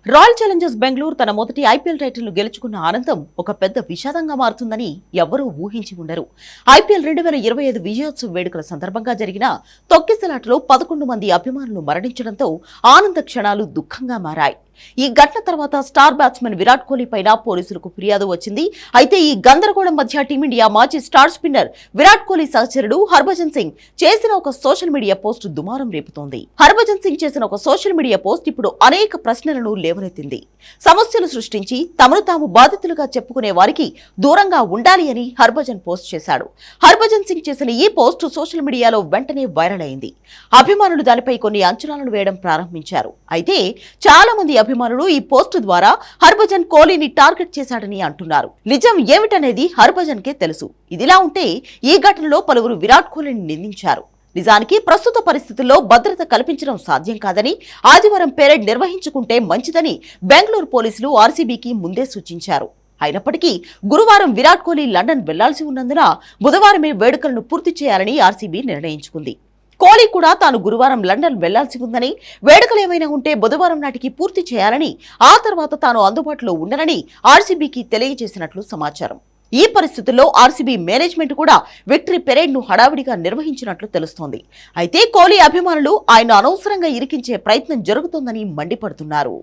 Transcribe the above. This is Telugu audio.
రాయల్ ఛాలెంజర్స్ బెంగళూరు తన మొదటి ఐపీఎల్ టైటిల్ను గెలుచుకున్న ఆనందం ఒక పెద్ద విషాదంగా మారుతుందని ఎవరూ ఊహించి ఉండరు. ఐపీఎల్ 2025 విజయోత్సవ వేడుకల సందర్భంగా జరిగిన తొక్కిసలాటలో 11 మంది అభిమానులు మరణించడంతో ఆనంద క్షణాలు దుఃఖంగా మారాయి. ఈ ఘటన తర్వాత స్టార్ బ్యాట్స్మెన్ విరాట్ కోహ్లీ పైన పోలీసులకు ఫిర్యాదు వచ్చింది. అయితే ఈ గందరగోళం మధ్య టీమిండియా మాజీ స్టార్ స్పిన్నర్ విరాట్ కోహ్లీ సహచరుడు హర్భజన్ సింగ్ చేసిన ఒక సోషల్ మీడియా పోస్ట్ దుమారం రేపుతోంది. హర్భజన్ సింగ్ చేసిన ఒక సోషల్ మీడియా పోస్ట్ ఇప్పుడు అనేక ప్రశ్నలను లేవనెత్తింది. సమస్యలు సృష్టించి తమను తాము బాధితులుగా చెప్పుకునే వారికి దూరంగా ఉండాలి అని హర్భజన్ పోస్ట్ చేశాడు. హర్భజన్ సింగ్ చేసిన ఈ పోస్ట్ సోషల్ మీడియాలో వెంటనే వైరల్ అయింది. అభిమానులు దానిపై కొన్ని అంచనాలను వేయడం ప్రారంభించారు. అయితే చాలా మంది అభిమానులు ఈ పోస్టు ద్వారా హర్భజన్ కోహ్లీని టార్గెట్ చేశాడని అంటున్నారు. నిజం ఏమిటనేది హర్భజన్ కే తెలుసు. ఇదిలా ఉంటే ఈ ఘటనలో పలువురు విరాట్ కోహ్లీని నిందించారు. నిజానికి ప్రస్తుత పరిస్థితుల్లో భద్రత కల్పించడం సాధ్యం కాదని, ఆదివారం పెరేడ్ నిర్వహించుకుంటే మంచిదని బెంగళూరు పోలీసులు ఆర్సీబీకి ముందే సూచించారు. అయినప్పటికీ గురువారం విరాట్ కోహ్లీ లండన్ వెళ్లాల్సి ఉన్నందున బుధవారమే వేడుకలను పూర్తి చేయాలని ఆర్సీబీ నిర్ణయించుకుంది. కోహ్లీ కూడా తాను గురువారం లండన్ వెళ్లాల్సి ఉందని, వేడుకలు ఏమైనా ఉంటే బుధవారం నాటికి పూర్తి చేయాలని, ఆ తర్వాత తాను అందుబాటులో ఉండనని ఆర్సీబీకి తెలియజేసినట్లు సమాచారం. ఈ పరిస్థితుల్లో ఆర్సీబీ మేనేజ్మెంట్ కూడా విక్టరీ పెరేడ్ ను హడావిడిగా నిర్వహించినట్లు తెలుస్తోంది. అయితే కోహ్లీ అభిమానులు ఆయన అనవసరంగా ఇరికించే ప్రయత్నం జరుగుతోందని మండిపడుతున్నారు.